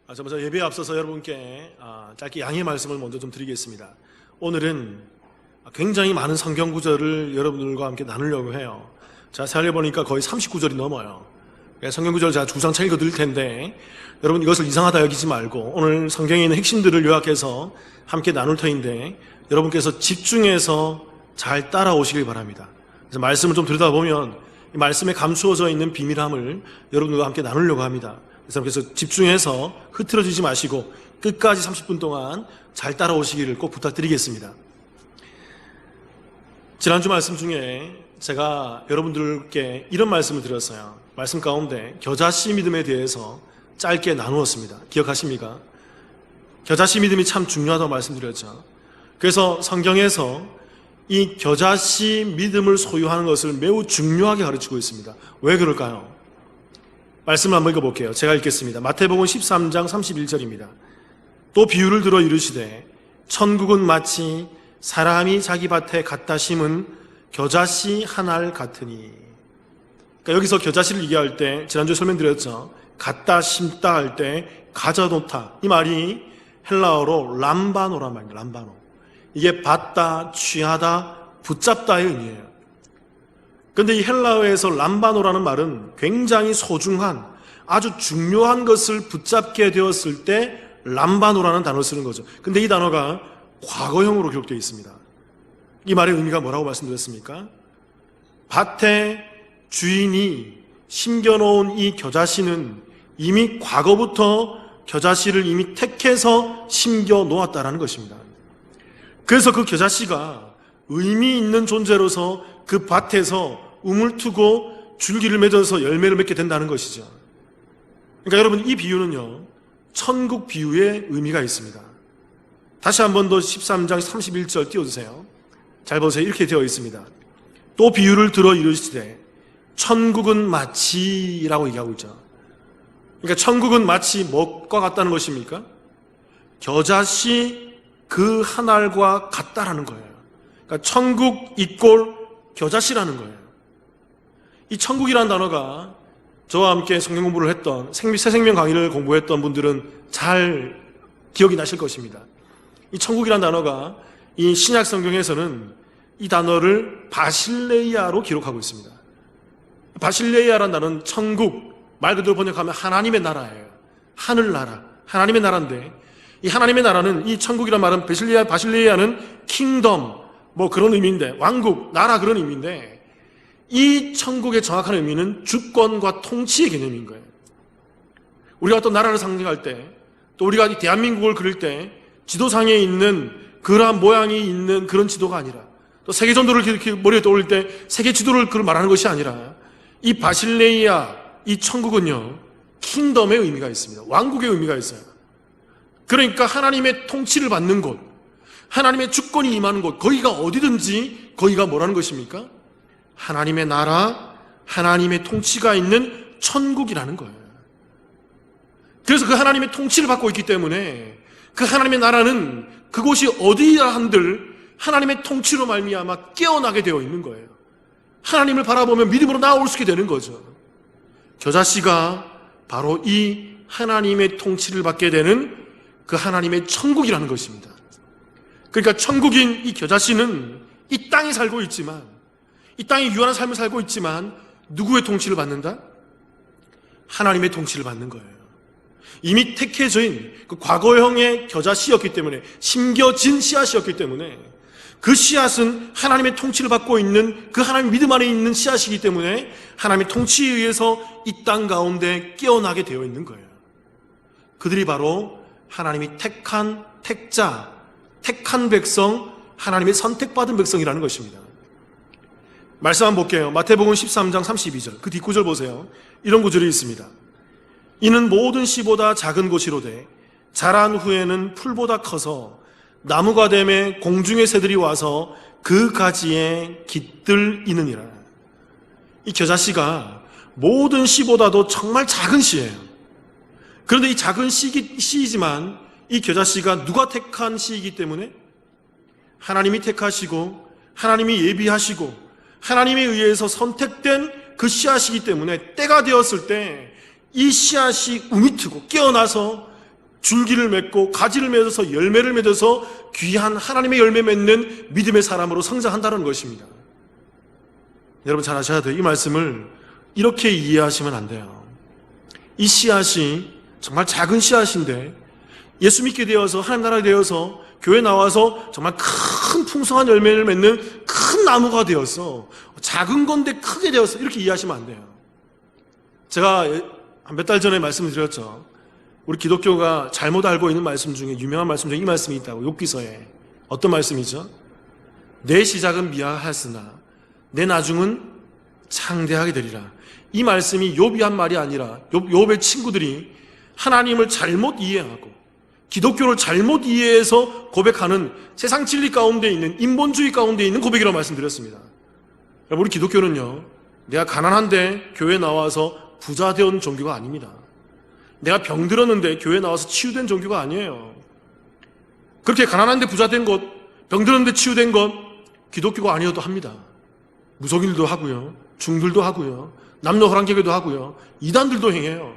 먼저 예배에 앞서서 여러분께 짧게 양해 말씀을 먼저 좀 드리겠습니다. 오늘은 굉장히 많은 성경 구절을 여러분들과 함께 나누려고 해요. 제가 살려보니까 거의 30구절이 넘어요. 성경 구절을 제가 주구장창 읽어드릴 텐데 여러분 이것을 이상하다 여기지 말고 오늘 성경에 있는 핵심들을 요약해서 함께 나눌 터인데 여러분께서 집중해서 잘 따라오시길 바랍니다. 그래서 말씀을 좀 들여다보면 이 말씀에 감추어져 있는 비밀함을 여러분들과 함께 나누려고 합니다. 그래서 집중해서 흐트러지지 마시고 끝까지 30분 동안 잘 따라오시기를 꼭 부탁드리겠습니다. 지난주 말씀 중에 제가 여러분들께 이런 말씀을 드렸어요. 말씀 가운데 겨자씨 믿음에 대해서 짧게 나누었습니다. 기억하십니까? 겨자씨 믿음이 참 중요하다고 말씀드렸죠. 그래서 성경에서 이 겨자씨 믿음을 소유하는 것을 매우 중요하게 가르치고 있습니다. 왜 그럴까요? 말씀을 한번 읽어볼게요. 제가 읽겠습니다. 마태복음 13장 31절입니다. 또 비유를 들어 이르시되 천국은 마치 사람이 자기 밭에 갖다 심은 겨자씨 한 알 같으니. 그러니까 여기서 겨자씨를 얘기할 때 지난주에 설명드렸죠. 갖다 심다 할 때 가져놓다, 이 말이 헬라어로 람바노란 말입니다. 람바노. 이게 받다, 취하다, 붙잡다의 의미예요. 그런데 이 헬라어에서 람바노라는 말은 굉장히 소중한, 아주 중요한 것을 붙잡게 되었을 때 람바노라는 단어를 쓰는 거죠. 근데 이 단어가 과거형으로 기록되어 있습니다. 이 말의 의미가 뭐라고 말씀드렸습니까? 밭에 주인이 심겨놓은 이 겨자씨는 이미 과거부터 겨자씨를 이미 택해서 심겨 놓았다라는 것입니다. 그래서 그 겨자씨가 의미 있는 존재로서 그 밭에서 우물투고 줄기를 맺어서 열매를 맺게 된다는 것이죠. 그러니까 여러분, 이 비유는요, 천국 비유의 의미가 있습니다. 다시 한 번 더 13장 31절 띄워주세요. 잘 보세요. 이렇게 되어 있습니다. 또 비유를 들어 이르시되 천국은 마치라고 얘기하고 있죠. 그러니까 천국은 마치 뭐가 같다는 것입니까? 겨자씨 그 한 알과 같다라는 거예요. 그러니까 천국 이꼴 겨자씨라는 거예요. 이 천국이라는 단어가 저와 함께 성경 공부를 했던 새생명 강의를 공부했던 분들은 잘 기억이 나실 것입니다. 이 천국이라는 단어가 이 신약 성경에서는 이 단어를 바실레이아로 기록하고 있습니다. 바실레이아라는 단어는 천국, 말 그대로 번역하면 하나님의 나라예요. 하늘나라, 하나님의 나라인데 이 하나님의 나라는, 이 천국이라는 말은 바실레이아는 킹덤, 뭐 그런 의미인데, 왕국, 나라 그런 의미인데, 이 천국의 정확한 의미는 주권과 통치의 개념인 거예요. 우리가 어떤 나라를 상징할 때, 또 우리가 이 대한민국을 그릴 때 지도상에 있는 그러한 모양이 있는 그런 지도가 아니라, 또 세계 전도를 이렇게 머리에 떠올릴 때 세계 지도를 말하는 것이 아니라, 이 바실레이아, 이 천국은요, 킹덤의 의미가 있습니다. 왕국의 의미가 있어요. 그러니까 하나님의 통치를 받는 곳, 하나님의 주권이 임하는 곳, 거기가 어디든지 거기가 뭐라는 것입니까? 하나님의 나라, 하나님의 통치가 있는 천국이라는 거예요. 그래서 그 하나님의 통치를 받고 있기 때문에 그 하나님의 나라는 그곳이 어디야 한들 하나님의 통치로 말미암아 깨어나게 되어 있는 거예요. 하나님을 바라보면 믿음으로 나아올 수 있게 되는 거죠. 겨자씨가 바로 이 하나님의 통치를 받게 되는 그 하나님의 천국이라는 것입니다. 그러니까 천국인 이 겨자씨는 이 땅에 살고 있지만, 이 땅에 유한한 삶을 살고 있지만 누구의 통치를 받는다? 하나님의 통치를 받는 거예요. 이미 택해진 그 과거형의 겨자씨였기 때문에, 심겨진 씨앗이었기 때문에, 그 씨앗은 하나님의 통치를 받고 있는 그 하나님 믿음 안에 있는 씨앗이기 때문에 하나님의 통치에 의해서 이 땅 가운데 깨어나게 되어 있는 거예요. 그들이 바로 하나님이 택한 택자, 택한 백성, 하나님의 선택받은 백성이라는 것입니다. 말씀 한번 볼게요. 마태복음 13장 32절, 그 뒷구절 보세요. 이런 구절이 있습니다. 이는 모든 씨보다 작은 것이로되 자란 후에는 풀보다 커서 나무가 되매 공중의 새들이 와서 그 가지에 깃들이느니라. 이 겨자씨가 모든 씨보다도 정말 작은 씨예요. 그런데 이 작은 씨이지만 이 겨자씨가 누가 택한 씨이기 때문에, 하나님이 택하시고 하나님이 예비하시고 하나님에 의해서 선택된 그 씨앗이기 때문에 때가 되었을 때 이 씨앗이 우미트고 깨어나서 줄기를 맺고 가지를 맺어서 열매를 맺어서 귀한 하나님의 열매 맺는 믿음의 사람으로 성장한다는 것입니다. 여러분 잘 아셔야 돼요. 이 말씀을 이렇게 이해하시면 안 돼요. 이 씨앗이 정말 작은 씨앗인데 예수 믿게 되어서 하나님 나라에 되어서 교회 나와서 정말 큰 풍성한 열매를 맺는 큰 나무가 되어서 작은 건데 크게 되어서 이렇게 이해하시면 안 돼요. 제가 한 몇 달 전에 말씀드렸죠. 우리 기독교가 잘못 알고 있는 말씀 중에 유명한 말씀 중에 이 말씀이 있다고. 욥기서에. 어떤 말씀이죠? 내 시작은 미약하였으나 내 나중은 창대하게 되리라. 이 말씀이 욥이 한 말이 아니라 욥의 친구들이 하나님을 잘못 이해하고 기독교를 잘못 이해해서 고백하는 세상 진리 가운데 있는 인본주의 가운데 있는 고백이라고 말씀드렸습니다. 우리 기독교는요, 내가 가난한데 교회 나와서 부자 되온 종교가 아닙니다. 내가 병들었는데 교회 나와서 치유된 종교가 아니에요. 그렇게 가난한데 부자 된 것, 병들었는데 치유된 것 기독교가 아니어도 합니다. 무속인들도 하고요, 중들도 하고요, 남녀 호랑개교도 하고요, 이단들도 행해요.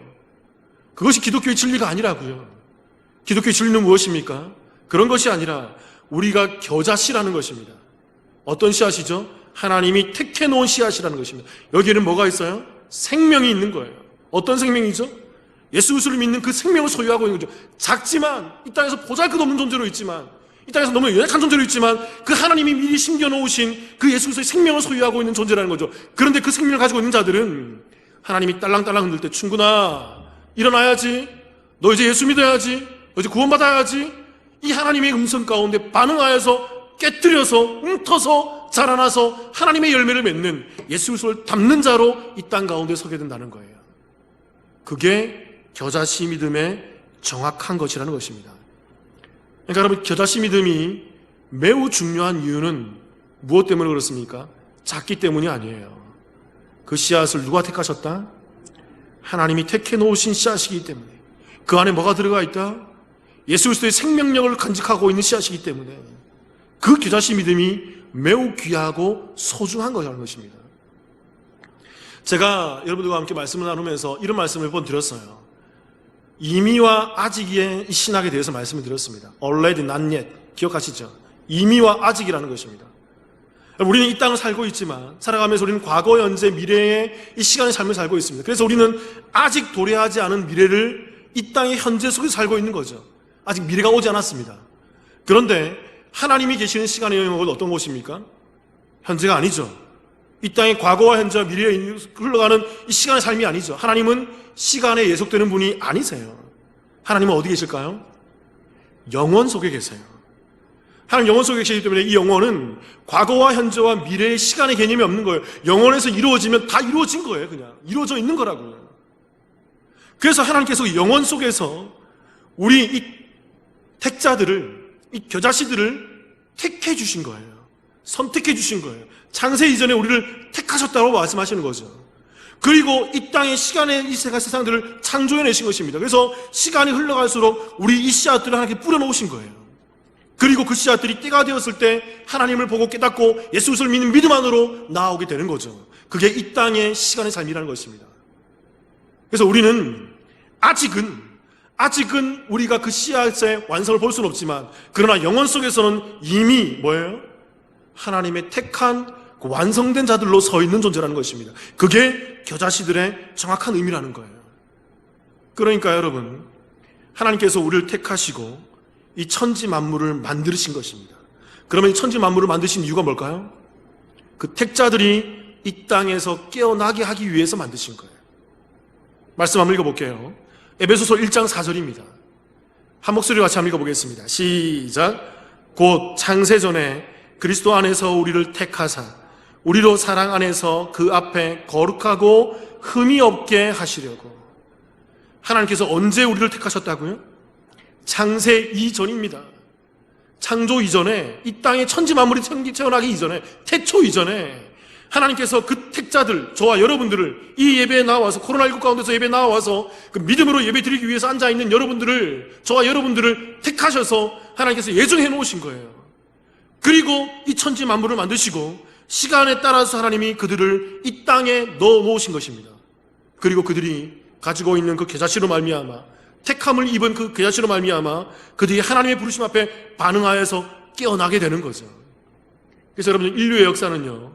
그것이 기독교의 진리가 아니라고요. 기독교의 진리는 무엇입니까? 그런 것이 아니라 우리가 겨자씨라는 것입니다. 어떤 씨앗이죠? 하나님이 택해 놓은 씨앗이라는 것입니다. 여기에는 뭐가 있어요? 생명이 있는 거예요. 어떤 생명이죠? 예수 그리스도를 믿는 그 생명을 소유하고 있는 거죠. 작지만 이 땅에서 보잘것없는 존재로 있지만, 이 땅에서 너무 연약한 존재로 있지만 그 하나님이 미리 심겨놓으신 그 예수 그리스도의 생명을 소유하고 있는 존재라는 거죠. 그런데 그 생명을 가지고 있는 자들은 하나님이 딸랑딸랑 흔들 때 충군아 일어나야지, 너 이제 예수 믿어야지, 너 이제 구원받아야지, 이 하나님의 음성 가운데 반응하여서 깨뜨려서 웅터서 자라나서 하나님의 열매를 맺는 예수 그리스도를 닮는 자로 이 땅 가운데 서게 된다는 거예요. 그게 겨자씨 믿음의 정확한 것이라는 것입니다. 그러니까 여러분, 겨자씨 믿음이 매우 중요한 이유는 무엇 때문에 그렇습니까? 작기 때문이 아니에요. 그 씨앗을 누가 택하셨다? 하나님이 택해 놓으신 씨앗이기 때문에. 그 안에 뭐가 들어가 있다? 예수 그리스도의 생명력을 간직하고 있는 씨앗이기 때문에 그 겨자씨 믿음이 매우 귀하고 소중한 것이라는 것입니다. 제가 여러분들과 함께 말씀을 나누면서 이런 말씀을 몇 번 드렸어요. 이미와 아직의 이 신학에 대해서 말씀을 드렸습니다. Already, not yet. 기억하시죠? 이미와 아직이라는 것입니다. 우리는 이 땅을 살고 있지만 살아가면서 우리는 과거, 현재, 미래의 이 시간의 삶을 살고 있습니다. 그래서 우리는 아직 도래하지 않은 미래를 이 땅의 현재 속에서 살고 있는 거죠. 아직 미래가 오지 않았습니다. 그런데 하나님이 계시는 시간의 영역은 어떤 곳입니까? 현재가 아니죠. 이 땅의 과거와 현재와 미래에 흘러가는 이 시간의 삶이 아니죠. 하나님은 시간에 예속되는 분이 아니세요. 하나님은 어디 계실까요? 영원 속에 계세요. 하나님 영원 속에 계시기 때문에 이 영원은 과거와 현재와 미래의 시간의 개념이 없는 거예요. 영원에서 이루어지면 다 이루어진 거예요. 그냥 이루어져 있는 거라고요. 그래서 하나님께서 영원 속에서 우리 이 택자들을, 이 겨자씨들을 택해 주신 거예요. 선택해 주신 거예요. 창세 이전에 우리를 택하셨다고 말씀하시는 거죠. 그리고 이 땅의 시간의 이 세상들을 창조해내신 것입니다. 그래서 시간이 흘러갈수록 우리 이 씨앗들을 하나님께 뿌려놓으신 거예요. 그리고 그 씨앗들이 때가 되었을 때 하나님을 보고 깨닫고 예수 그리스도를 믿는 믿음 안으로 나아오게 되는 거죠. 그게 이 땅의 시간의 삶이라는 것입니다. 그래서 우리는 아직은 우리가 그 씨앗의 완성을 볼 수는 없지만, 그러나 영원 속에서는 이미 뭐예요? 하나님의 택한 그 완성된 자들로 서 있는 존재라는 것입니다. 그게 겨자씨들의 정확한 의미라는 거예요. 그러니까 여러분, 하나님께서 우리를 택하시고 이 천지 만물을 만드신 것입니다. 그러면 이 천지 만물을 만드신 이유가 뭘까요? 그 택자들이 이 땅에서 깨어나게 하기 위해서 만드신 거예요. 말씀 한번 읽어볼게요. 에베소서 1장 4절입니다. 한 목소리로 같이 한번 읽어보겠습니다. 시작. 곧 창세전에 그리스도 안에서 우리를 택하사 우리로 사랑 안에서 그 앞에 거룩하고 흠이 없게 하시려고. 하나님께서 언제 우리를 택하셨다고요? 창세 이전입니다. 창조 이전에, 이 땅에 천지 만물이 태어나기 이전에, 태초 이전에 하나님께서 그 택자들, 저와 여러분들을 이 예배에 나와서, 코로나19 가운데서 예배에 나와서 그 믿음으로 예배 드리기 위해서 앉아있는 여러분들을, 저와 여러분들을 택하셔서 하나님께서 예정해 놓으신 거예요. 그리고 이 천지 만물을 만드시고 시간에 따라서 하나님이 그들을 이 땅에 넣어 놓으신 것입니다. 그리고 그들이 가지고 있는 그 겨자씨로 말미암아 택함을 입은 그 겨자씨로 말미암아 그들이 하나님의 부르심 앞에 반응하여서 깨어나게 되는 거죠. 그래서 여러분, 인류의 역사는요,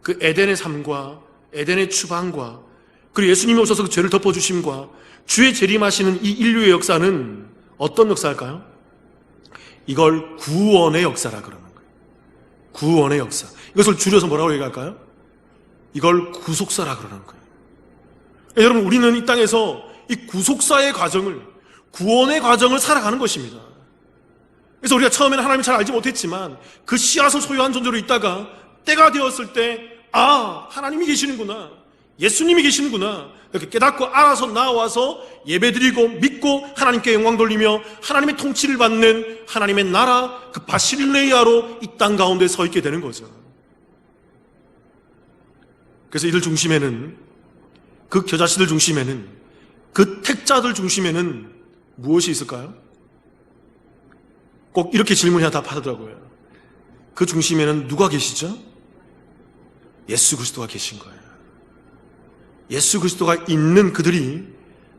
그 에덴의 삶과 에덴의 추방과 그리고 예수님이 오셔서 그 죄를 덮어주심과 주의 재림하시는 이 인류의 역사는 어떤 역사일까요? 이걸 구원의 역사라 그러는 거예요. 구원의 역사. 이것을 줄여서 뭐라고 얘기할까요? 이걸 구속사라 그러는 거예요. 여러분, 우리는 이 땅에서 이 구속사의 과정을, 구원의 과정을 살아가는 것입니다. 그래서 우리가 처음에는 하나님을 잘 알지 못했지만 그 씨앗을 소유한 존재로 있다가 때가 되었을 때, 아, 하나님이 계시는구나, 예수님이 계시는구나, 이렇게 깨닫고 알아서 나와서 예배드리고 믿고 하나님께 영광 돌리며 하나님의 통치를 받는 하나님의 나라, 그 바실레이아로 이 땅 가운데 서 있게 되는 거죠. 그래서 이들 중심에는, 그 겨자씨들 중심에는, 그 택자들 중심에는 무엇이 있을까요? 꼭 이렇게 질문해야 답하더라고요. 그 중심에는 누가 계시죠? 예수 그리스도가 계신 거예요. 예수 그리스도가 있는 그들이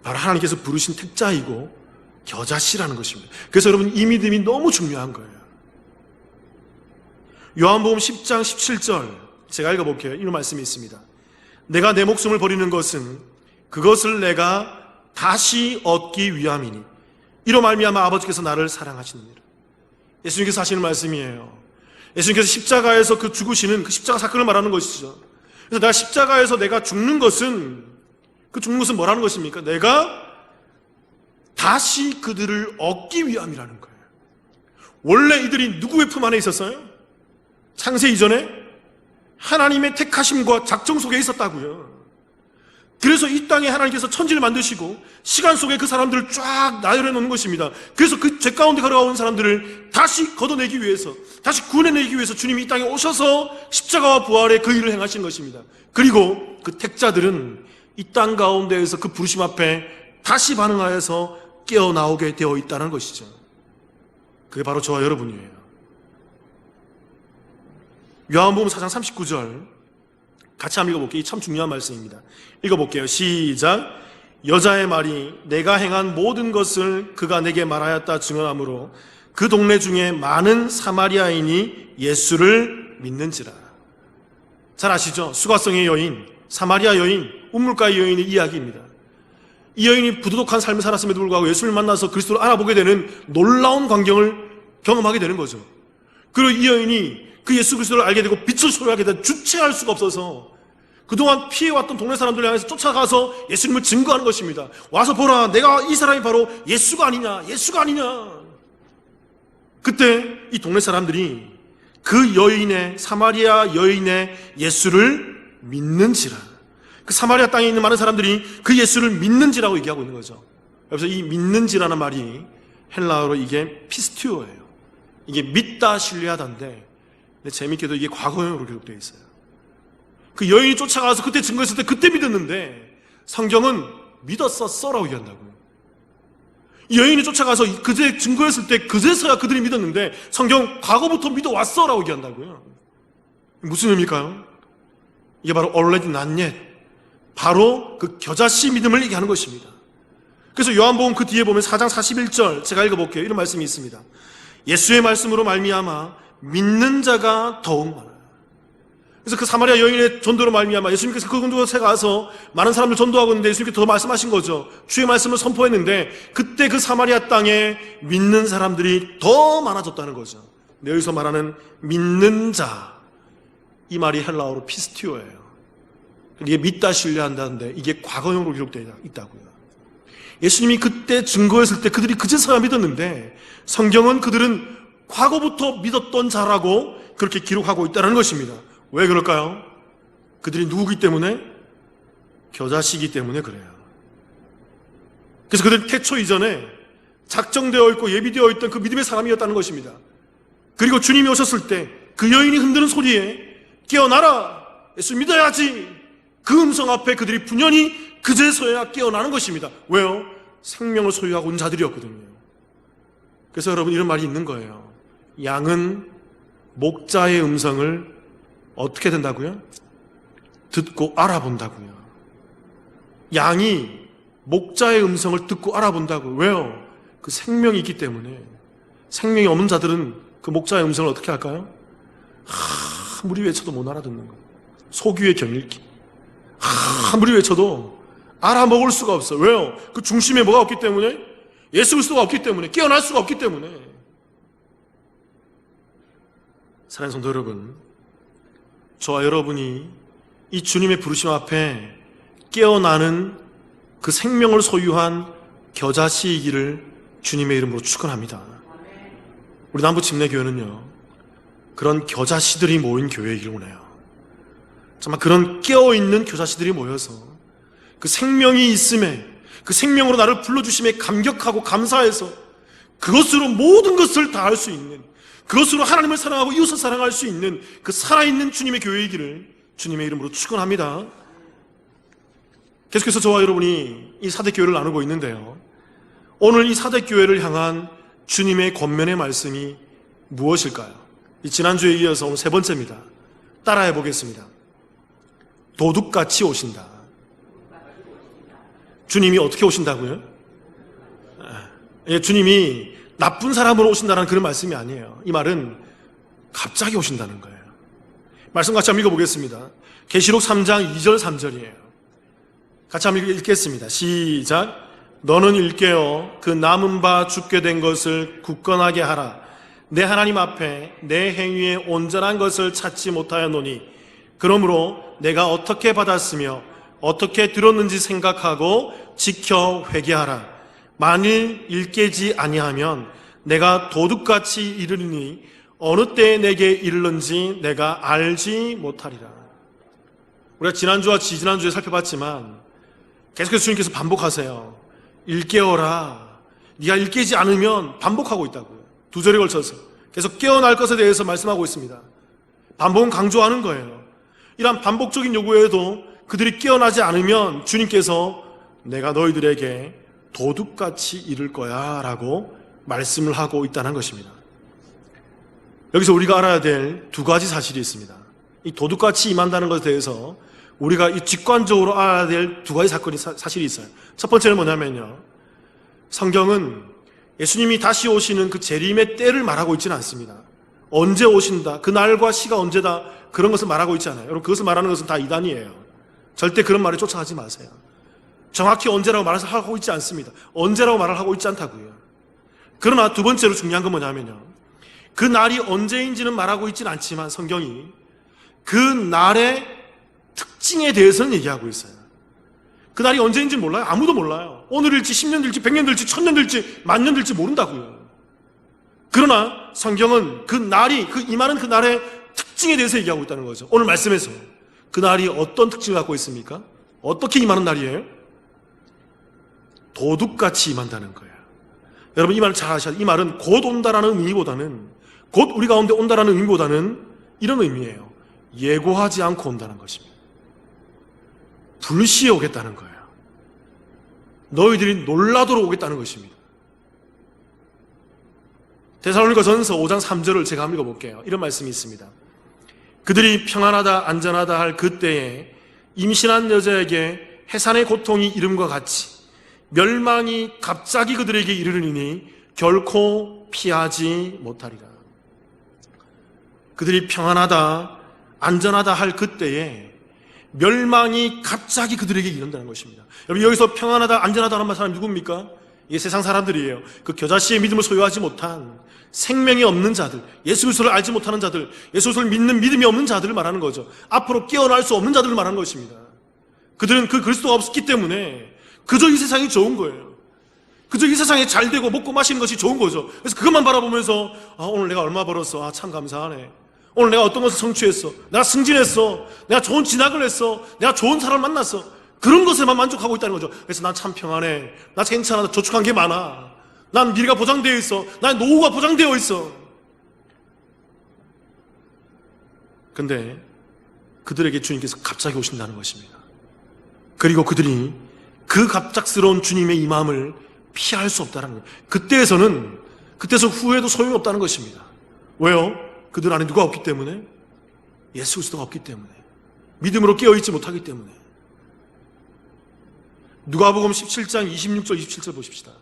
바로 하나님께서 부르신 택자이고 겨자씨라는 것입니다. 그래서 여러분, 이 믿음이 너무 중요한 거예요. 요한복음 10장 17절 제가 읽어볼게요. 이런 말씀이 있습니다. 내가 내 목숨을 버리는 것은 그것을 내가 다시 얻기 위함이니 이로 말미암아 아버지께서 나를 사랑하시느니라. 예수님께서 하시는 말씀이에요. 예수님께서 십자가에서 그 죽으시는 그 십자가 사건을 말하는 것이죠. 그래서 내가 십자가에서 내가 죽는 것은, 그 죽는 것은 뭐라는 것입니까? 내가 다시 그들을 얻기 위함이라는 거예요. 원래 이들이 누구의 품 안에 있었어요? 창세 이전에 하나님의 택하심과 작정 속에 있었다고요. 그래서 이 땅에 하나님께서 천지를 만드시고 시간 속에 그 사람들을 쫙 나열해 놓는 것입니다. 그래서 그 죄 가운데 걸어온 사람들을 다시 걷어내기 위해서, 다시 구원해내기 위해서 주님이 이 땅에 오셔서 십자가와 부활의 그 일을 행하신 것입니다. 그리고 그 택자들은 이 땅 가운데에서 그 부르심 앞에 다시 반응하여서 깨어나오게 되어 있다는 것이죠. 그게 바로 저와 여러분이에요. 요한복음 4장 39절 같이 한번 읽어볼게요. 이 참 중요한 말씀입니다. 읽어볼게요. 시작. 여자의 말이 내가 행한 모든 것을 그가 내게 말하였다 증언하므로 그 동네 중에 많은 사마리아인이 예수를 믿는지라. 잘 아시죠? 수가성의 여인, 사마리아 여인, 우물가의 여인의 이야기입니다. 이 여인이 부도덕한 삶을 살았음에도 불구하고 예수를 만나서 그리스도를 알아보게 되는 놀라운 광경을 경험하게 되는 거죠. 그리고 이 여인이 그 예수 그리스도를 알게 되고 빛을 소유하게 된, 주체할 수가 없어서 그동안 피해왔던 동네 사람들을 향해서 쫓아가서 예수님을 증거하는 것입니다. 와서 보라, 내가 이 사람이 바로 예수가 아니냐, 예수가 아니냐. 그때 이 동네 사람들이 그 여인의, 사마리아 여인의 예수를 믿는지라. 그 사마리아 땅에 있는 많은 사람들이 그 예수를 믿는지라고 얘기하고 있는 거죠. 그래서 이 믿는지라는 말이 헬라어로 이게 피스티오예요. 이게 믿다, 신뢰하다인데, 근데 재밌게도 이게 과거형으로 기록되어 있어요. 그 여인이 쫓아가서 그때 증거했을 때 그때 믿었는데 성경은 믿었었어라고 얘기한다고요. 이 여인이 쫓아가서 그제 증거했을 때 그제서야 그들이 믿었는데 성경 과거부터 믿어왔어라고 얘기한다고요. 무슨 의미일까요? 이게 바로 already not yet, 바로 그 겨자씨 믿음을 얘기하는 것입니다. 그래서 요한복음 그 뒤에 보면 4장 41절 제가 읽어볼게요. 이런 말씀이 있습니다. 예수의 말씀으로 말미암아 믿는 자가 더욱 많아요. 그래서 그 사마리아 여인의 전도로 말미암아 예수님께서 그곳에 가서 많은 사람들 전도하고 있는데 예수님께서 더 말씀하신 거죠. 주의 말씀을 선포했는데 그때 그 사마리아 땅에 믿는 사람들이 더 많아졌다는 거죠. 근데 여기서 말하는 믿는 자, 이 말이 헬라어로 피스티오예요. 이게 믿다 신뢰한다는데 이게 과거형으로 기록되어 있다고요. 예수님이 그때 증거했을 때 그들이 그제서야 믿었는데 성경은 그들은 과거부터 믿었던 자라고 그렇게 기록하고 있다는 것입니다. 왜 그럴까요? 그들이 누구기 때문에? 겨자씨이기 때문에 그래요. 그래서 그들은 태초 이전에 작정되어 있고 예비되어 있던 그 믿음의 사람이었다는 것입니다. 그리고 주님이 오셨을 때 그 여인이 흔드는 소리에 깨어나라, 예수 믿어야지, 그 음성 앞에 그들이 분연히 그제서야 깨어나는 것입니다. 왜요? 생명을 소유하고 온 자들이었거든요. 그래서 여러분, 이런 말이 있는 거예요. 양은 목자의 음성을 어떻게 된다고요? 듣고 알아본다고요. 양이 목자의 음성을 듣고 알아본다고. 왜요? 그 생명이 있기 때문에. 생명이 없는 자들은 그 목자의 음성을 어떻게 할까요? 아무리 외쳐도 못 알아듣는 거예요. 소규의 경읽기. 아무리 외쳐도 알아먹을 수가 없어요. 왜요? 그 중심에 뭐가 없기 때문에? 예수 그리스도가 없기 때문에, 깨어날 수가 없기 때문에. 사랑하는 성도 여러분, 저와 여러분이 이 주님의 부르심 앞에 깨어나는 그 생명을 소유한 겨자씨이기를 주님의 이름으로 축원합니다. 우리 남부침례교회는요, 그런 겨자씨들이 모인 교회이길 원해요. 정말 그런 깨어있는 겨자씨들이 모여서 그 생명이 있음에, 그 생명으로 나를 불러주심에 감격하고 감사해서 그것으로 모든 것을 다 할 수 있는, 그것으로 하나님을 사랑하고 이웃을 사랑할 수 있는 그 살아있는 주님의 교회이기를 주님의 이름으로 축원합니다. 계속해서 저와 여러분이 이 사대교회를 나누고 있는데요, 오늘 이 사대교회를 향한 주님의 권면의 말씀이 무엇일까요? 지난주에 이어서 오늘 세 번째입니다. 따라해 보겠습니다. 도둑같이 오신다. 주님이 어떻게 오신다고요? 주님이 나쁜 사람으로 오신다는 그런 말씀이 아니에요. 이 말은 갑자기 오신다는 거예요. 말씀 같이 한번 읽어보겠습니다. 계시록 3장 2절 3절이에요. 같이 한번 읽겠습니다. 시작. 너는 일깨어 그 남은 바 죽게 된 것을 굳건하게 하라. 내 하나님 앞에 내 행위에 온전한 것을 찾지 못하였노니 그러므로 내가 어떻게 받았으며 어떻게 들었는지 생각하고 지켜 회개하라. 만일 일깨지 아니하면 내가 도둑같이 이르리니 어느 때에 내게 이르는지 내가 알지 못하리라. 우리가 지난주와 지지난주에 살펴봤지만 계속해서 주님께서 반복하세요. 일깨어라. 네가 일깨지 않으면 반복하고 있다고요. 두 절에 걸쳐서 계속 깨어날 것에 대해서 말씀하고 있습니다. 반복은 강조하는 거예요. 이러한 반복적인 요구에도 그들이 깨어나지 않으면 주님께서 내가 너희들에게 도둑같이 이를 거야 라고 말씀을 하고 있다는 것입니다. 여기서 우리가 알아야 될 두 가지 사실이 있습니다. 이 도둑같이 임한다는 것에 대해서 우리가 이 직관적으로 알아야 될 두 가지 사실이 있어요. 첫 번째는 뭐냐면요, 성경은 예수님이 다시 오시는 그 재림의 때를 말하고 있지는 않습니다. 언제 오신다, 그 날과 시가 언제다, 그런 것을 말하고 있지 않아요. 여러분, 그것을 말하는 것은 다 이단이에요. 절대 그런 말에 쫓아가지 마세요. 정확히 언제라고 말을 하고 있지 않습니다. 언제라고 말을 하고 있지 않다고요. 그러나 두 번째로 중요한 건 뭐냐면요, 그 날이 언제인지는 말하고 있지는 않지만 성경이 그 날의 특징에 대해서는 얘기하고 있어요. 그 날이 언제인지는 몰라요. 아무도 몰라요. 오늘일지 10년 될지 100년 될지 1000년 될지 10,000년 될지 모른다고요. 그러나 성경은 그 날이, 그 임하는 그 날의 특징에 대해서 얘기하고 있다는 거죠. 오늘 말씀에서 그 날이 어떤 특징을 갖고 있습니까? 어떻게 임하는 날이에요? 도둑같이 임한다는 거예요. 여러분, 이 말을 잘 아셔야 돼요. 이 말은 곧 온다라는 의미보다는, 곧 우리 가운데 온다라는 의미보다는 이런 의미예요. 예고하지 않고 온다는 것입니다. 불시에 오겠다는 거예요. 너희들이 놀라도록 오겠다는 것입니다. 데살로니가전서 5장 3절을 제가 한번 읽어볼게요. 이런 말씀이 있습니다. 그들이 평안하다 안전하다 할 그때에 임신한 여자에게 해산의 고통이 이름과 같이 멸망이 갑자기 그들에게 이르르니 결코 피하지 못하리라. 그들이 평안하다 안전하다 할 그때에 멸망이 갑자기 그들에게 이른다는 것입니다. 여러분, 여기서 평안하다 안전하다는 사람이 누굽니까? 이게 세상 사람들이에요. 그 겨자씨의 믿음을 소유하지 못한 생명이 없는 자들, 예수 그리스도를 알지 못하는 자들, 예수 그리스도를 믿는 믿음이 없는 자들을 말하는 거죠. 앞으로 깨어날 수 없는 자들을 말하는 것입니다. 그들은 그 그리스도가 없기 때문에 그저 이 세상이 좋은 거예요. 그저 이 세상에 잘 되고 먹고 마시는 것이 좋은 거죠. 그래서 그것만 바라보면서 오늘 내가 얼마 벌었어, 참 감사하네. 오늘 내가 어떤 것을 성취했어, 내가 승진했어, 내가 좋은 진학을 했어, 내가 좋은 사람을 만났어, 그런 것에만 만족하고 있다는 거죠. 그래서 난 참 평안해, 나 괜찮아, 나 저축한 게 많아, 난 미래가 보장되어 있어, 난 노후가 보장되어 있어. 근데 그들에게 주님께서 갑자기 오신다는 것입니다. 그리고 그들이 그 갑작스러운 주님의 임함을 피할 수 없다는 거예요. 그때서 후회도 소용이 없다는 것입니다. 왜요? 그들 안에 누가 없기 때문에? 예수 그리스도가 없기 때문에, 믿음으로 깨어있지 못하기 때문에. 누가복음 17장 26절 27절 보십시다.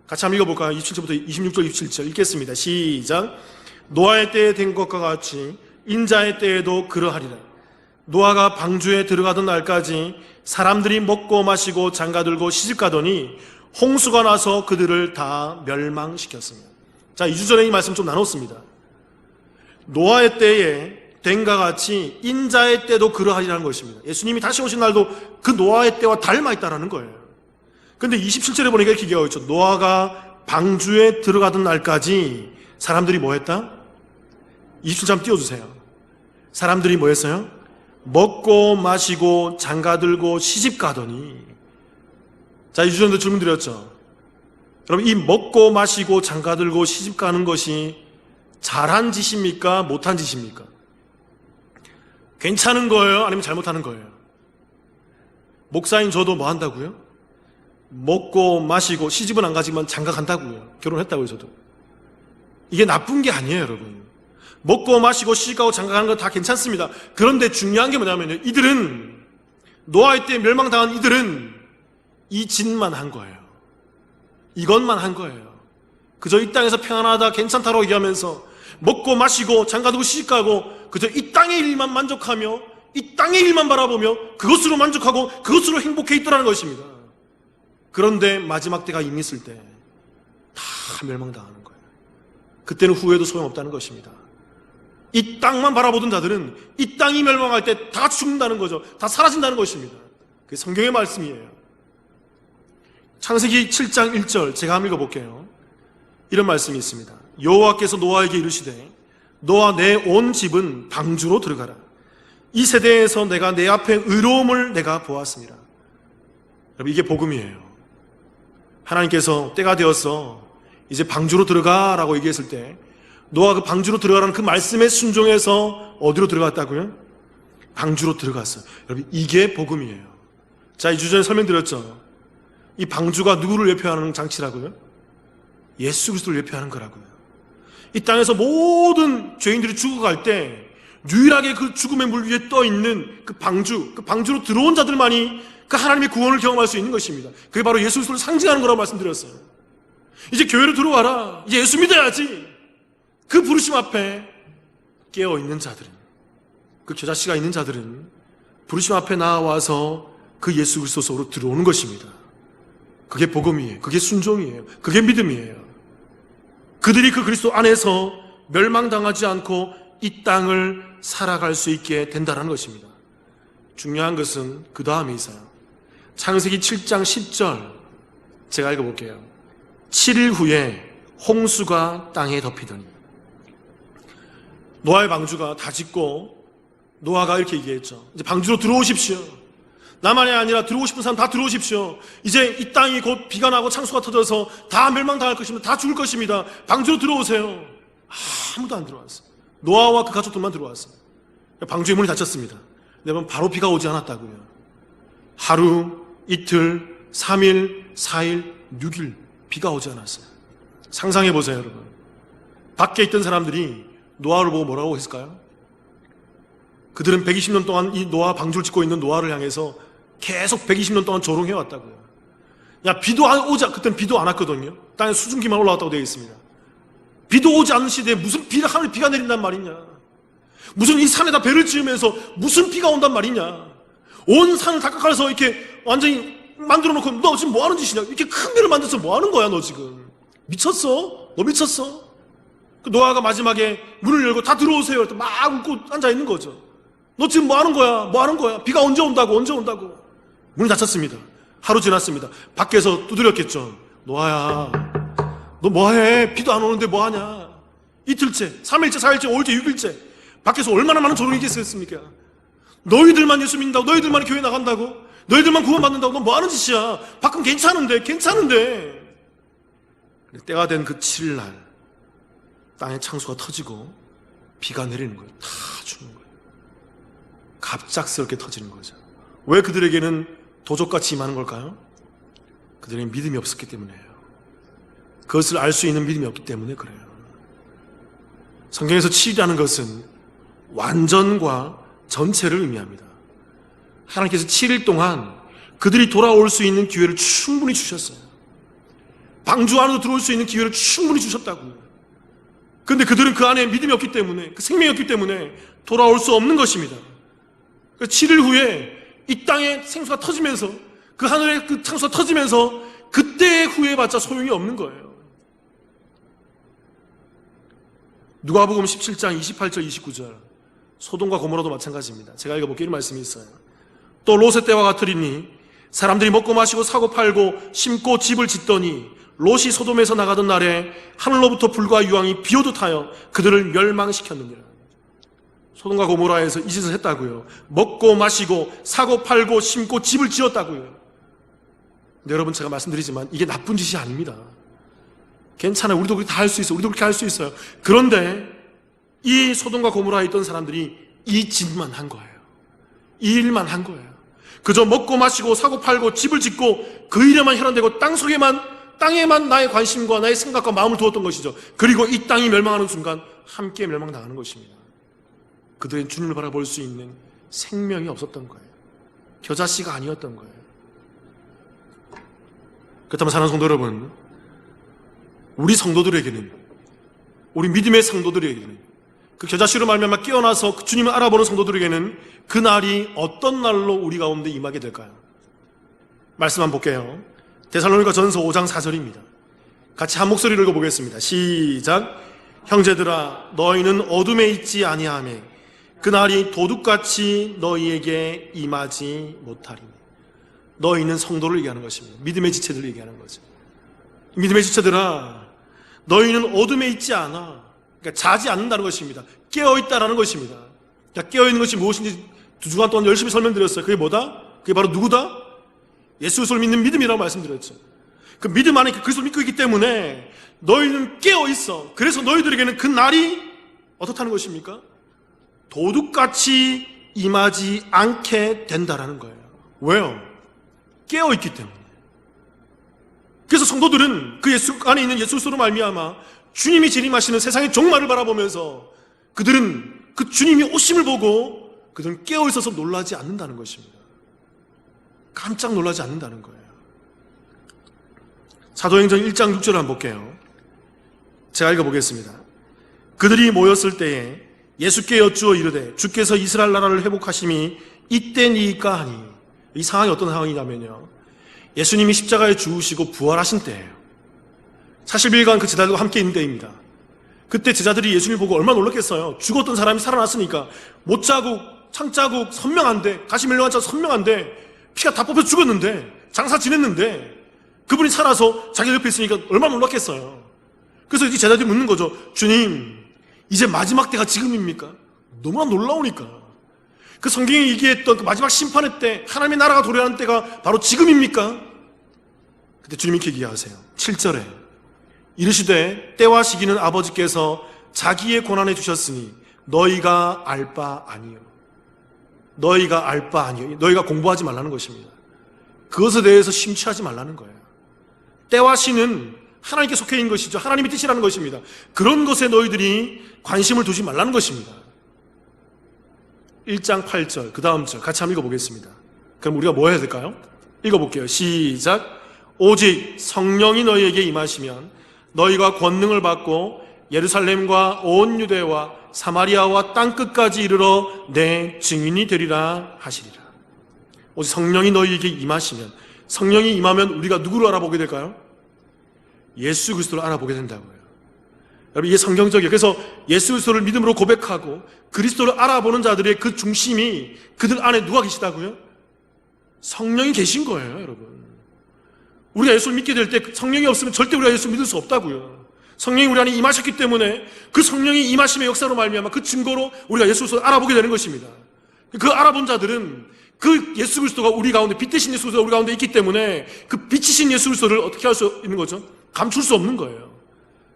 같이 한번 읽어볼까요? 27절부터 26절 27절 읽겠습니다. 시작. 노아의 때에 된 것과 같이 인자의 때에도 그러하리라. 노아가 방주에 들어가던 날까지 사람들이 먹고 마시고 장가들고 시집가더니 홍수가 나서 그들을 다 멸망시켰습니다. 자, 2주 전에 이 말씀 좀 나눴습니다. 노아의 때에 된과 같이 인자의 때도 그러하리라는 것입니다. 예수님이 다시 오신 날도 그 노아의 때와 닮아 있다는 거예요. 근데 27절에 보니까 이렇게 얘기하고 있죠. 노아가 방주에 들어가던 날까지 사람들이 뭐 했다? 27절 한번 띄워주세요. 사람들이 뭐 했어요? 먹고 마시고 장가들고 시집가더니. 자, 2주 전에도 질문 드렸죠. 여러분, 이 먹고 마시고 장가들고 시집가는 것이 잘한 짓입니까? 못한 짓입니까? 괜찮은 거예요? 아니면 잘못하는 거예요? 목사인 저도 뭐 한다고요? 먹고 마시고 시집은 안 가지만 장가 간다고요. 결혼했다고요, 저도. 이게 나쁜 게 아니에요, 여러분. 먹고 마시고 시집가고 장가 가는 건 다 괜찮습니다. 그런데 중요한 게 뭐냐면요, 이들은, 노아의 때 멸망당한 이들은 이 짓만 한 거예요. 이것만 한 거예요. 그저 이 땅에서 평안하다 괜찮다라고 얘기하면서 먹고 마시고 장가들고 시집가고 그저 이 땅의 일만 만족하며 이 땅의 일만 바라보며 그것으로 만족하고 그것으로 행복해 있더라는 것입니다. 그런데 마지막 때가 이미 있을 때 다 멸망당하는 거예요. 그때는 후회도 소용없다는 것입니다. 이 땅만 바라보던 자들은 이 땅이 멸망할 때 다 죽는다는 거죠. 다 사라진다는 것입니다. 그게 성경의 말씀이에요. 창세기 7장 1절 제가 한번 읽어볼게요. 이런 말씀이 있습니다. 여호와께서 노아에게 이르시되 너와 내 온 집은 방주로 들어가라. 이 세대에서 내가 내 앞에 의로움을 내가 보았습니다. 여러분, 이게 복음이에요. 하나님께서 때가 되었어 이제 방주로 들어가라고 얘기했을 때 노아가 그 방주로 들어가라는 그 말씀에 순종해서 어디로 들어갔다고요? 방주로 들어갔어요. 여러분, 이게 복음이에요. 자, 2주 전에 설명드렸죠. 이 방주가 누구를 예표하는 장치라고요? 예수 그리스도를 예표하는 거라고요. 이 땅에서 모든 죄인들이 죽어갈 때 유일하게 그 죽음의 물 위에 떠있는 그 방주로 들어온 자들만이 그 하나님의 구원을 경험할 수 있는 것입니다. 그게 바로 예수 그리스도를 상징하는 거라고 말씀드렸어요. 이제 교회로 들어와라. 이제 예수 믿어야지. 그 부르심 앞에 깨어있는 자들은, 그 겨자씨가 있는 자들은 부르심 앞에 나와서 그 예수 그리스도 속으로 들어오는 것입니다. 그게 복음이에요. 그게 순종이에요. 그게 믿음이에요. 그들이 그 그리스도 안에서 멸망당하지 않고 이 땅을 살아갈 수 있게 된다는 것입니다. 중요한 것은 그 다음에 있어요. 창세기 7장 10절 제가 읽어볼게요. 7일 후에 홍수가 땅에 덮이더니. 노아의 방주가 다 짓고 노아가 이렇게 얘기했죠. 이제 방주로 들어오십시오. 나만이 아니라 들어오고 싶은 사람 다 들어오십시오. 이제 이 땅이 곧 비가 나고 창수가 터져서 다 멸망당할 것입니다. 다 죽을 것입니다. 방주로 들어오세요. 아무도 안 들어왔어요. 노아와 그 가족들만 들어왔어요. 방주의 문이 닫혔습니다. 여러분, 바로 비가 오지 않았다고요. 하루, 이틀, 3일, 4일, 6일 비가 오지 않았어요. 상상해 보세요, 여러분. 밖에 있던 사람들이 노아를 보고 뭐라고 했을까요? 그들은 120년 동안 이 노아 방주를 짓고 있는 노아를 향해서 계속 120년 동안 조롱해 왔다고요. 야, 비도 오지, 그때는 비도 안 왔거든요. 땅에 수증기만 올라왔다고 되어 있습니다. 비도 오지 않는 시대에 무슨 하늘 비가 내린단 말이냐? 무슨 이 산에다 배를 지으면서 무슨 비가 온단 말이냐? 온 산을 다 깎아서 이렇게 완전히 만들어 놓고 너 지금 뭐 하는 짓이냐? 이렇게 큰 배를 만들어서 뭐 하는 거야, 너 지금? 미쳤어? 너 미쳤어? 그 노아가 마지막에 문을 열고 다 들어오세요. 그랬더니 막 웃고 앉아 있는 거죠. 너 지금 뭐 하는 거야? 뭐 하는 거야? 비가 언제 온다고? 언제 온다고? 문이 닫혔습니다. 하루 지났습니다. 밖에서 두드렸겠죠. 노아야, 너 뭐해? 비도 안 오는데 뭐하냐? 이틀째, 3일째, 4일째, 5일째, 6일째 밖에서 얼마나 많은 조롱이 있겠습니까? 너희들만 예수 믿는다고? 너희들만 교회 나간다고? 너희들만 구원받는다고? 너 뭐하는 짓이야? 밖은 괜찮은데. 때가 된 그 7일날 땅에 창수가 터지고 비가 내리는 거예요. 다 죽는 거예요. 갑작스럽게 터지는 거죠. 왜 그들에게는 도적같이 임하는 걸까요? 그들에게 믿음이 없었기 때문이에요. 그것을 알 수 있는 믿음이 없기 때문에 그래요. 성경에서 7이라는 것은 완전과 전체를 의미합니다. 하나님께서 7일 동안 그들이 돌아올 수 있는 기회를 충분히 주셨어요. 방주 안으로 들어올 수 있는 기회를 충분히 주셨다고요. 그런데 그들은 그 안에 믿음이 없기 때문에, 그 생명이 없기 때문에 돌아올 수 없는 것입니다. 7일 후에 이 땅에 생수가 터지면서, 그 하늘에 그 창수가 터지면서 그때의 후회봤자 소용이 없는 거예요. 누가복음 17장 28절 29절, 소돔과 고모라도 마찬가지입니다. 제가 읽어볼게요. 이런 말씀이 있어요. 또 롯의 때와 같으리니 사람들이 먹고 마시고 사고 팔고 심고 집을 짓더니 롯이 소돔에서 나가던 날에 하늘로부터 불과 유황이 비오듯 하여 그들을 멸망시켰느니라. 소돔과 고모라에서 이 짓을 했다고요. 먹고 마시고 사고 팔고 심고 집을 지었다고요. 근데 여러분, 제가 말씀드리지만 이게 나쁜 짓이 아닙니다. 괜찮아요. 우리도 그렇게 다 할 수 있어요. 우리도 그렇게 할 수 있어요. 그런데 이 소돔과 고모라에 있던 사람들이 이 짓만 한 거예요. 이 일만 한 거예요. 그저 먹고 마시고 사고 팔고 집을 짓고 그 일에만 혈안되고 땅에만 나의 관심과 나의 생각과 마음을 두었던 것이죠. 그리고 이 땅이 멸망하는 순간 함께 멸망당하는 것입니다. 그들은 주님을 바라볼 수 있는 생명이 없었던 거예요. 겨자씨가 아니었던 거예요. 그렇다면 사랑하는 성도 여러분, 우리 성도들에게는, 우리 믿음의 성도들에게는, 그 겨자씨로 말미암아 깨어나서 그 주님을 알아보는 성도들에게는 그 날이 어떤 날로 우리 가운데 임하게 될까요? 말씀 한번 볼게요. 데살로니가 전서 5장 4절입니다. 같이 한 목소리를 읽어보겠습니다. 시작. 형제들아, 너희는 어둠에 있지 아니하매 그 날이 도둑같이 너희에게 임하지 못하리니. 너희는 성도를 얘기하는 것입니다. 믿음의 지체들을 얘기하는 거죠. 믿음의 지체들아, 너희는 어둠에 있지 않아. 그러니까 자지 않는다는 것입니다. 깨어있다라는 것입니다. 그러니까 깨어있는 것이 무엇인지 2주간 동안 열심히 설명드렸어요. 그게 뭐다? 그게 바로 누구다? 예수 그리스도를 믿는 믿음이라고 말씀드렸죠. 그 믿음 안에 그리스도를 믿고 있기 때문에 너희는 깨어있어. 그래서 너희들에게는 그 날이 어떻다는 것입니까? 도둑같이 임하지 않게 된다라는 거예요. 왜요? 깨어있기 때문에. 그래서 성도들은 그 예수 안에 있는 예수 그리스도로 말미암아 주님이 재림하시는 세상의 종말을 바라보면서 그들은 그 주님이 오심을 보고 그들은 깨어있어서 놀라지 않는다는 것입니다. 깜짝 놀라지 않는다는 거예요. 사도행전 1장 6절을 한번 볼게요. 제가 읽어보겠습니다. 그들이 모였을 때에 예수께 여쭈어 이르되 주께서 이스라엘 나라를 회복하심이 이때니까 하니. 이 상황이 어떤 상황이냐면요, 예수님이 십자가에 죽으시고 부활하신 때예요. 40일간 그 제자들과 함께 있는 때입니다. 그때 제자들이 예수님을 보고 얼마나 놀랐겠어요. 죽었던 사람이 살아났으니까. 못자국, 창자국 선명한데, 가시 멜로한 자 선명한데, 피가 다 뽑혀 죽었는데, 장사 지냈는데 그분이 살아서 자기 옆에 있으니까 얼마나 놀랐겠어요. 그래서 이 제자들이 묻는 거죠. 주님, 이제 마지막 때가 지금입니까? 너무나 놀라우니까. 그 성경이 얘기했던 그 마지막 심판의 때, 하나님의 나라가 도래하는 때가 바로 지금입니까? 그때 주님이 이렇게 얘기하세요. 7절에 이르시되 때와 시기는 아버지께서 자기의 권한에 주셨으니 너희가 알 바 아니요. 너희가 알 바 아니요. 너희가 공부하지 말라는 것입니다. 그것에 대해서 심취하지 말라는 거예요. 때와 시는 하나님께 속해 있는 것이죠. 하나님의 뜻이라는 것입니다. 그런 것에 너희들이 관심을 두지 말라는 것입니다. 1장 8절, 그 다음 절 같이 한번 읽어보겠습니다. 그럼 우리가 뭐 해야 될까요? 읽어볼게요. 시작. 오직 성령이 너희에게 임하시면 너희가 권능을 받고 예루살렘과 온 유대와 사마리아와 땅끝까지 이르러 내 증인이 되리라 하시리라. 오직 성령이 너희에게 임하시면, 성령이 임하면 우리가 누구를 알아보게 될까요? 예수 그리스도를 알아보게 된다고요. 여러분, 이게 성경적이에요. 그래서 예수 그리스도를 믿음으로 고백하고 그리스도를 알아보는 자들의 그 중심이 그들 안에 누가 계시다고요? 성령이 계신 거예요, 여러분. 우리가 예수를 믿게 될 때 성령이 없으면 절대 우리가 예수를 믿을 수 없다고요. 성령이 우리 안에 임하셨기 때문에 그 성령이 임하심의 역사로 말미암아 그 증거로 우리가 예수 그리스도를 알아보게 되는 것입니다. 그 알아본 자들은 그 예수 그리스도가 우리 가운데, 빛 대신 예수 그리스도가 우리 가운데 있기 때문에 그 빛이신 예수 그리스도를 어떻게 할 수 있는 거죠? 감출 수 없는 거예요.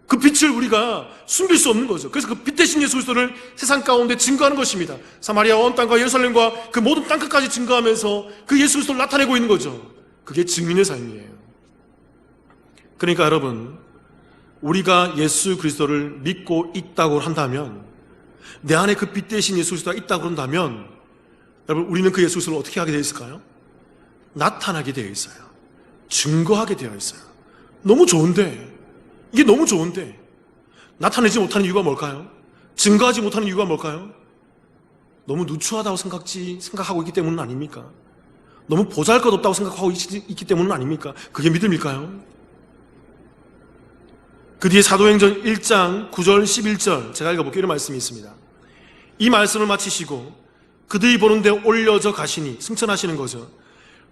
그 빛을 우리가 숨길 수 없는 거죠. 그래서 그 빛 대신 예수 그리스도를 세상 가운데 증거하는 것입니다. 사마리아 온 땅과 예루살렘과 그 모든 땅끝까지 증거하면서 그 예수 그리스도를 나타내고 있는 거죠. 그게 증인의 삶이에요. 그러니까 여러분, 우리가 예수 그리스도를 믿고 있다고 한다면, 내 안에 그 빛 대신 예수 그리스도가 있다고 한다면, 여러분, 우리는 그 예수 그리스도를 어떻게 하게 되어 있을까요? 나타나게 되어 있어요. 증거하게 되어 있어요. 너무 좋은데, 이게 너무 좋은데 나타내지 못하는 이유가 뭘까요? 증거하지 못하는 이유가 뭘까요? 너무 누추하다고 생각하고 있기 때문은 아닙니까? 너무 보잘것없다고 생각하고 있기 때문은 아닙니까? 그게 믿음일까요? 그 뒤에 사도행전 1장 9절 11절 제가 읽어볼게요. 이런 말씀이 있습니다. 이 말씀을 마치시고 그들이 보는 데 올려져 가시니, 승천하시는 거죠.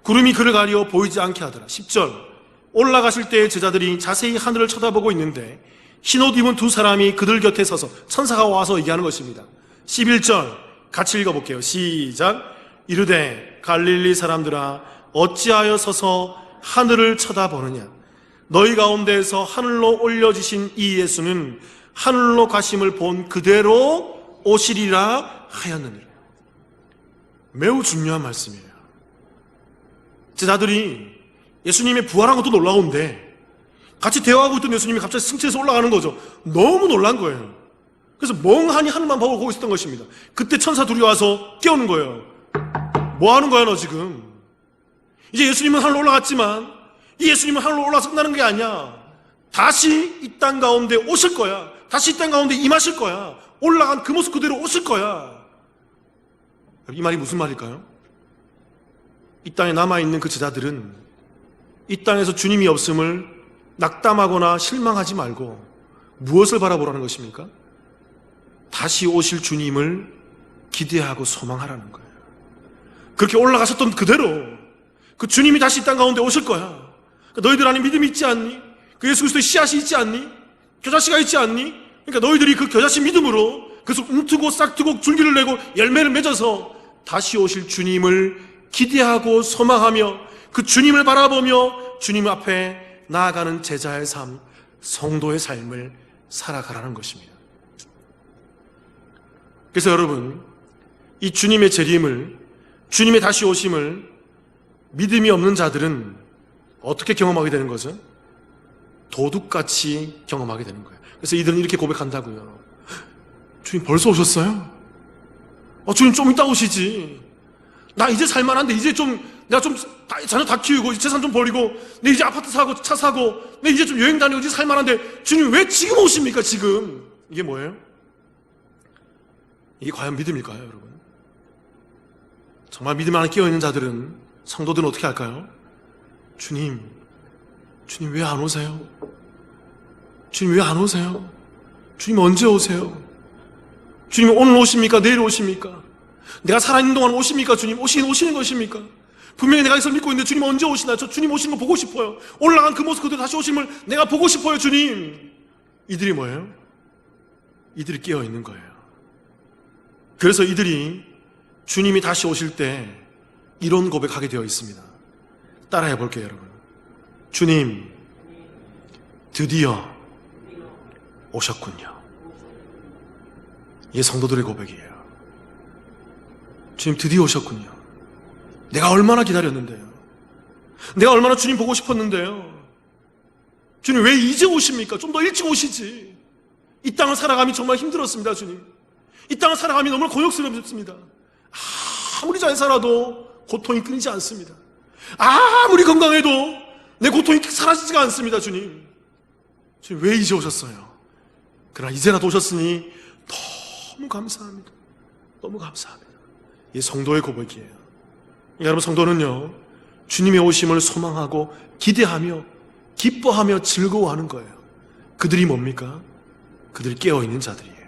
구름이 그를 가리어 보이지 않게 하더라. 10절 올라가실 때 제자들이 자세히 하늘을 쳐다보고 있는데 흰옷 입은 두 사람이 그들 곁에 서서, 천사가 와서 얘기하는 것입니다. 11절 같이 읽어볼게요. 시작. 이르되 갈릴리 사람들아 어찌하여 서서 하늘을 쳐다보느냐. 너희 가운데에서 하늘로 올려지신 이 예수는 하늘로 가심을 본 그대로 오시리라 하였느니라. 매우 중요한 말씀이에요. 제자들이 예수님의 부활한 것도 놀라운데 같이 대화하고 있던 예수님이 갑자기 승천해서 올라가는 거죠. 너무 놀란 거예요. 그래서 멍하니 하늘만 보고 있었던 것입니다. 그때 천사 둘이 와서 깨우는 거예요. 뭐 하는 거야 너 지금? 이제 예수님은 하늘로 올라갔지만 이 예수님은 하늘로 올라가서 끝나는 게 아니야. 다시 이 땅 가운데 오실 거야. 다시 이 땅 가운데 임하실 거야. 올라간 그 모습 그대로 오실 거야. 이 말이 무슨 말일까요? 이 땅에 남아있는 그 제자들은 이 땅에서 주님이 없음을 낙담하거나 실망하지 말고 무엇을 바라보라는 것입니까? 다시 오실 주님을 기대하고 소망하라는 거예요. 그렇게 올라가셨던 그대로 그 주님이 다시 이 땅 가운데 오실 거야. 너희들 안에 믿음이 있지 않니? 그 예수 그리스도의 씨앗이 있지 않니? 겨자씨가 있지 않니? 그러니까 너희들이 그 겨자씨 믿음으로 그래서 움트고 싹트고 줄기를 내고 열매를 맺어서 다시 오실 주님을 기대하고 소망하며 그 주님을 바라보며 주님 앞에 나아가는 제자의 삶, 성도의 삶을 살아가라는 것입니다. 그래서 여러분, 이 주님의 재림을, 주님의 다시 오심을 믿음이 없는 자들은 어떻게 경험하게 되는 거죠? 도둑같이 경험하게 되는 거예요. 그래서 이들은 이렇게 고백한다고요. 주님 벌써 오셨어요? 주님 좀 이따 오시지. 나 이제 살만한데 이제 좀 내가 좀 자녀 다 키우고 재산 좀 벌이고 내 이제 아파트 사고 차 사고 내 이제 좀 여행 다니고 이제 살만한데 주님 왜 지금 오십니까 지금? 이게 뭐예요? 이게 과연 믿음일까요 여러분? 정말 믿음 안에 끼어있는 자들은, 성도들은 어떻게 할까요? 주님 왜 안 오세요? 주님 왜 안 오세요? 주님 언제 오세요? 주님 오늘 오십니까? 내일 오십니까? 내가 살아있는 동안 오십니까? 주님 오시는 것입니까? 분명히 내가 이걸 믿고 있는데 주님 언제 오시나? 저 주님 오시는 거 보고 싶어요. 올라간 그 모습 그대로 다시 오심을 내가 보고 싶어요 주님. 이들이 뭐예요? 이들이 깨어있는 거예요. 그래서 이들이 주님이 다시 오실 때 이런 고백하게 되어 있습니다. 따라해 볼게요 여러분. 주님 드디어 오셨군요. 이게 성도들의 고백이에요. 주님 드디어 오셨군요. 내가 얼마나 기다렸는데요. 내가 얼마나 주님 보고 싶었는데요. 주님 왜 이제 오십니까? 좀 더 일찍 오시지. 이 땅을 살아감이 정말 힘들었습니다 주님. 이 땅을 살아감이 너무 곤욕스럽습니다. 아무리 잘 살아도 고통이 끊이지 않습니다. 아무리 건강해도 내 고통이 사라지지가 않습니다 주님. 주님 왜 이제 오셨어요? 그러나 이제라도 오셨으니 너무 감사합니다. 너무 감사합니다. 이 성도의 고백이에요. 여러분, 성도는요 주님의 오심을 소망하고 기대하며 기뻐하며 즐거워하는 거예요. 그들이 뭡니까? 그들이 깨어있는 자들이에요.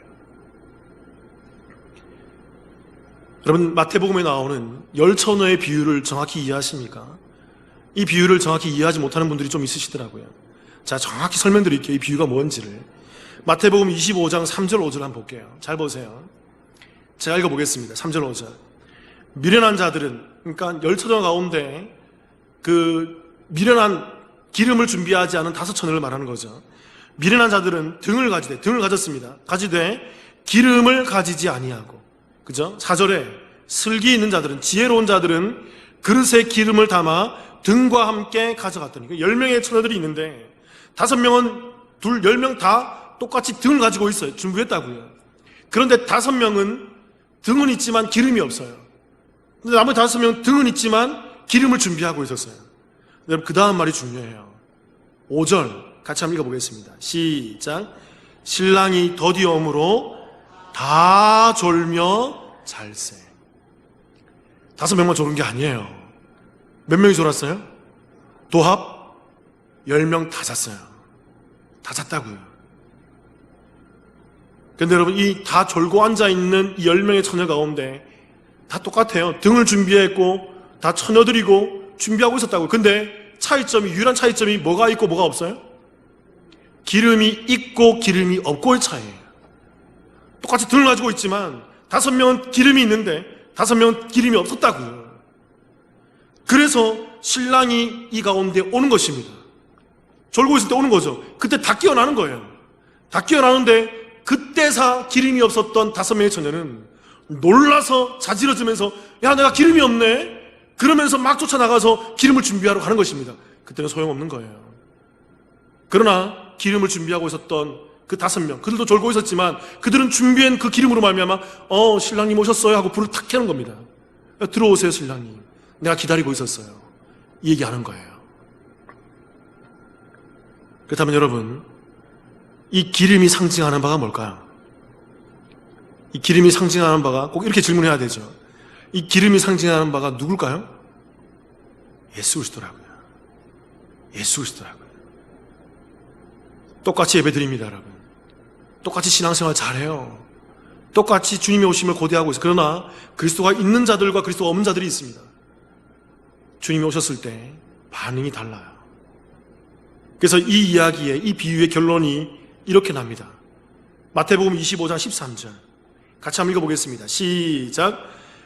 여러분, 마태복음에 나오는 열처녀의 비유를 정확히 이해하십니까? 이 비유를 정확히 이해하지 못하는 분들이 좀 있으시더라고요. 자, 정확히 설명드릴게요. 이 비유가 뭔지를. 마태복음 25장 3절 5절 한번 볼게요. 잘 보세요. 제가 읽어보겠습니다. 3절 5절. 미련한 자들은, 그러니까 열처녀 가운데 그 미련한 기름을 준비하지 않은 5처녀를 말하는 거죠. 미련한 자들은 등을 가졌습니다. 가지되 기름을 가지지 아니하고, 그죠? 4절에 슬기 있는 자들은, 지혜로운 자들은 그릇에 기름을 담아 등과 함께 가져갔더니, 10명의 처녀들이 있는데 5명은 10명 다 똑같이 등을 가지고 있어요. 준비했다고요. 그런데 5명은 등은 있지만 기름이 없어요. 근데 나머지 5명은 등은 있지만 기름을 준비하고 있었어요. 여러분, 그 다음 말이 중요해요. 5절 같이 한번 읽어보겠습니다. 시작. 신랑이 더디옴으로 다 졸며 잘세. 5명만 졸은 게 아니에요. 몇 명이 졸았어요? 도합 10명 다 잤어요. 다 잤다고요. 근데 여러분, 이 다 졸고 앉아있는 이 10명의 처녀 가운데 다 똑같아요. 등을 준비했고 다 처녀들이고 준비하고 있었다고요. 근데 유일한 차이점이 뭐가 있고 뭐가 없어요? 기름이 있고 기름이 없고의 차이예요. 똑같이 등을 가지고 있지만 5명은 기름이 있는데 5명은 기름이 없었다고요. 그래서 신랑이 이 가운데 오는 것입니다. 졸고 있을 때 오는 거죠. 그때 다 깨어나는 거예요. 다 깨어나는데 그때사 기름이 없었던 5명의 처녀는 놀라서 자지러지면서 야, 내가 기름이 없네, 그러면서 막 쫓아나가서 기름을 준비하러 가는 것입니다. 그때는 소용없는 거예요. 그러나 기름을 준비하고 있었던 그 5명, 그들도 졸고 있었지만 그들은 준비한 그 기름으로 말미암아 신랑님 오셨어요 하고 불을 탁 켜는 겁니다. 들어오세요 신랑님, 내가 기다리고 있었어요, 이 얘기하는 거예요. 그렇다면 여러분, 이 기름이 상징하는 바가 뭘까요? 이 기름이 상징하는 바가, 꼭 이렇게 질문해야 되죠. 이 기름이 상징하는 바가 누굴까요? 예수 그리스도라고요. 예수 그리스도라고요. 똑같이 예배드립니다 여러분. 똑같이 신앙생활 잘해요. 똑같이 주님의 오심을 고대하고 있어요. 그러나 그리스도가 있는 자들과 그리스도가 없는 자들이 있습니다. 주님이 오셨을 때 반응이 달라요. 그래서 이 이야기의, 이 비유의 결론이 이렇게 납니다. 마태복음 25장 13절 같이 한번 읽어보겠습니다. 시작.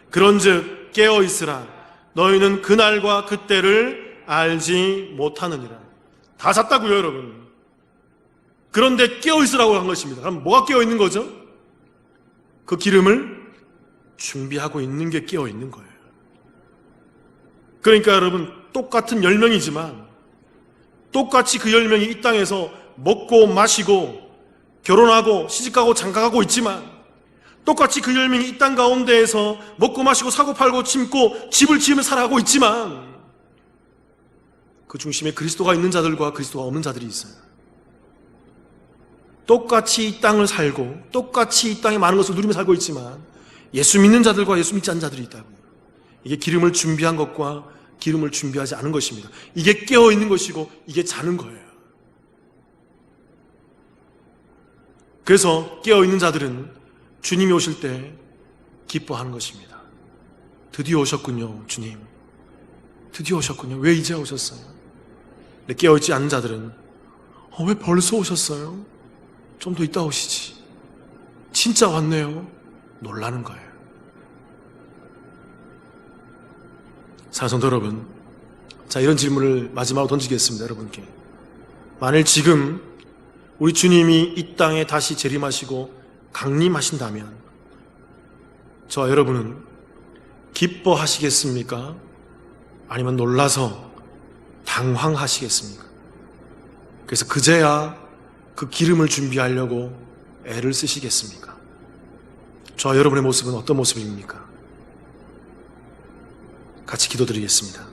그런즉 깨어있으라, 너희는 그날과 그때를 알지 못하느니라. 다 잤다고요 여러분. 그런데 깨어있으라고 한 것입니다. 그럼 뭐가 깨어있는 거죠? 그 기름을 준비하고 있는 게 깨어있는 거예요. 그러니까 여러분, 똑같은 10명이지만 똑같이 그 10명이 이 땅에서 먹고 마시고 결혼하고 시집가고 장가가고 있지만, 똑같이 그 10명이 이 땅 가운데에서 먹고 마시고 사고 팔고 침고 집을 지으며 살아가고 있지만 그 중심에 그리스도가 있는 자들과 그리스도가 없는 자들이 있어요. 똑같이 이 땅을 살고 똑같이 이 땅에 많은 것을 누리며 살고 있지만 예수 믿는 자들과 예수 믿지 않는 자들이 있다고요. 이게 기름을 준비한 것과 기름을 준비하지 않은 것입니다. 이게 깨어있는 것이고 이게 자는 거예요. 그래서 깨어있는 자들은 주님이 오실 때 기뻐하는 것입니다. 드디어 오셨군요 주님, 드디어 오셨군요. 왜 이제 오셨어요? 근데 깨어있지 않는 자들은 왜 벌써 오셨어요? 좀 더 있다 오시지, 진짜 왔네요, 놀라는 거예요. 사랑하는 성도 여러분, 자, 이런 질문을 마지막으로 던지겠습니다. 여러분께, 만일 지금 우리 주님이 이 땅에 다시 재림하시고 강림하신다면 저와 여러분은 기뻐하시겠습니까? 아니면 놀라서 당황하시겠습니까? 그래서 그제야 그 기름을 준비하려고 애를 쓰시겠습니까? 저와 여러분의 모습은 어떤 모습입니까? 같이 기도드리겠습니다.